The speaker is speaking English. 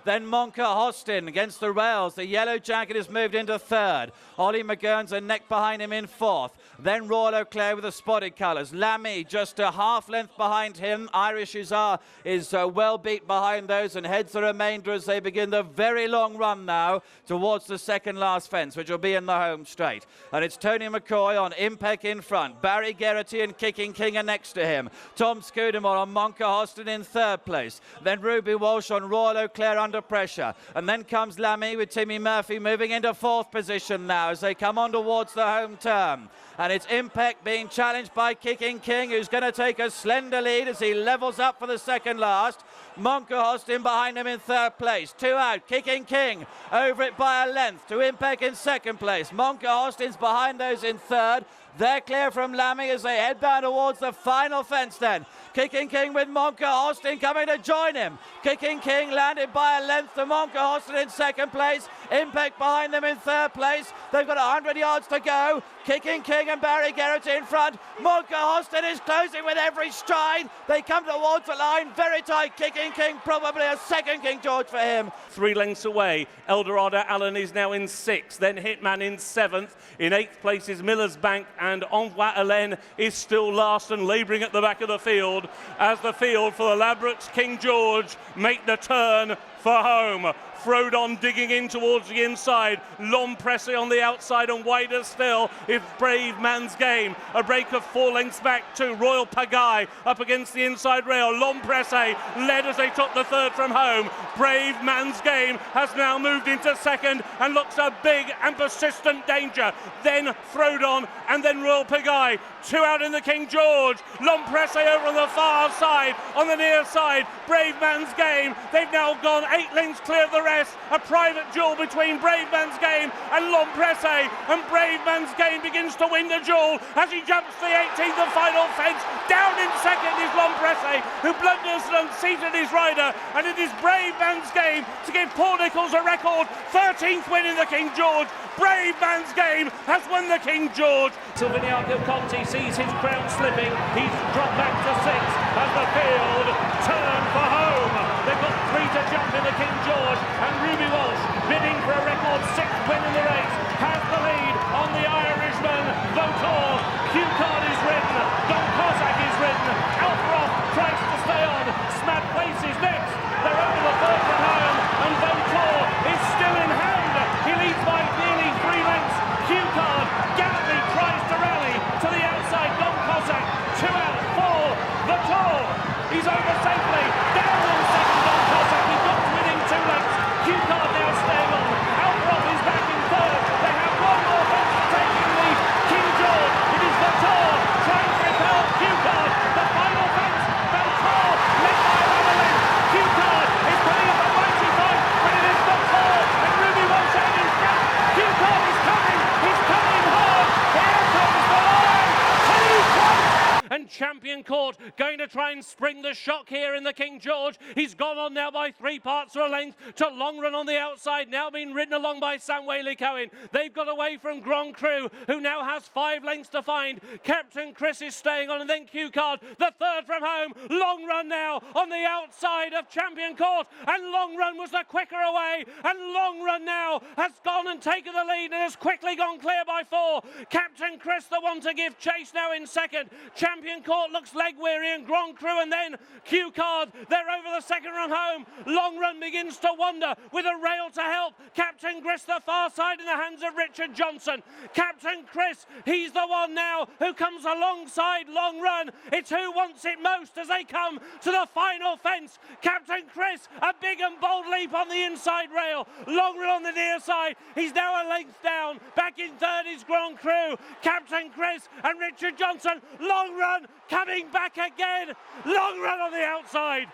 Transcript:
Then Monka Hostin against the rails. The yellow jacket is moved into third. Ollie McGurn's a neck behind him in fourth. Then Royal O'Clair with the spotted colours. Lamy just a half length behind him. Irish Hussar is well beat behind those and heads the remainder as they begin the very long run now towards the second last fence, which will be in the home straight. And it's Tony McCoy on Impec in front. Barry Geraghty and Kicking King are next to him. Tom Scudamore on Monka Hostin in third place. Then Ruby Walsh on Royal O'Clair under pressure. And then comes Lamy with Timmy Murphy moving into fourth position now as they come on towards the home turn. And it's Impec being challenged by Kicking King, who's going to take a slender lead as he levels up for the second last. Monka Hostin behind him in third place. 2 out. Kicking King over it by a length to Impec in second place. Monka Hostin's behind those in third. They're clear from Lamy as they head down towards the final fence then. Kicking King with Monka Hostin coming to join him. Kicking King landed by a length to Monka Hostin in second place. Impec behind them in third place. They've got 100 yards to go. Kicking King and Barry Geraghty in front. Monka Hostin is closing with every stride. They come towards the line. Very tight. Kicking King, probably a second King George for him. 3 lengths away. Eldorado Allen is now in 6th. Then Hitman in 7th. In 8th place is Miller's Bank. And Envoi Hélène is still last and labouring at the back of the field as the field for the Ladbrokes King George make the turn for home. Frodon digging in towards the inside. Lompresse on the outside and wider still is Bravemansgame. A break of 4 lengths back to Royal Pagaille up against the inside rail. Lompresse led as they took the third from home. Bravemansgame has now moved into second and looks a big and persistent danger. Then Frodon and then Royal Pagaille. 2 out in the King George. Lompresse over on the far side, on the near side. Bravemansgame. They've now gone 8 lengths clear of the rest. A private duel between Bravemansgame and Lompresse, and Bravemansgame begins to win the duel as he jumps the 18th and final fence. Down in second is Lompresse, who blunders and unseated his rider, and it is Bravemansgame to give Paul Nicholls a record 13th win in the King George. Bravemansgame has won the King George. Silviniaco Conti sees his crown slipping. He's dropped back to 6th as the field turn for home. They've got 3 to jump in the King George, and Ruby Walsh, bidding for a record 6th win in the race, has the lead on the Irishman. Vautour, Q-Card is ridden, Don Cossack is ridden, Alfroth tries to stay on, Smad Place is next. They're over the third from home, and Vautour is still in hand. He leads by nearly 3 lengths. Q-Card gallantly tries to rally to the outside. Don Cossack, 2 out, 4. Vautour, he's over safely. Down in second, Don Cossack. He's got winning 2 lengths. Q-Card now staying on. Alfroth is back in third. They have 1 more fence to take in the King George. It is Vautour trying to repel Q-Card. The final fence. Vautour led by another length. Q-Card is putting up a mighty fight, but it is Vautour and Ruby Walsh out in front. Q-Card is coming. He's coming hard. Here comes the line. 2 points. And Champion Court going to try and spring the shock here in the King George. He's gone on now by 3 parts of a length to Long Run on the outside, now being ridden along by Sam Whaley-Cohen. They've got away from Grand Cru, who now has 5 lengths to find. Captain Chris is staying on, and then Q-Card, the third from home. Long Run now on the outside of Champion Court, and Long Run was the quicker away, and Long Run now has gone and taken the lead and has quickly gone clear by 4. Captain Chris, the one to give chase, now in second. Champion Court looks leg weary, and Grand Cru and then Q-Card, they're over the second run home. Long Run begins to wander with a rail to help. Captain Chris, the far side in the hands of Richard Johnson. Captain Chris, he's the one now who comes alongside Long Run. It's who wants it most as they come to the final fence. Captain Chris, a big and bold leap on the inside rail. Long Run on the near side. He's now a length down. Back in third is Grand Cru. Captain Chris and Richard Johnson. Long Run coming back again. Long Run on the outside.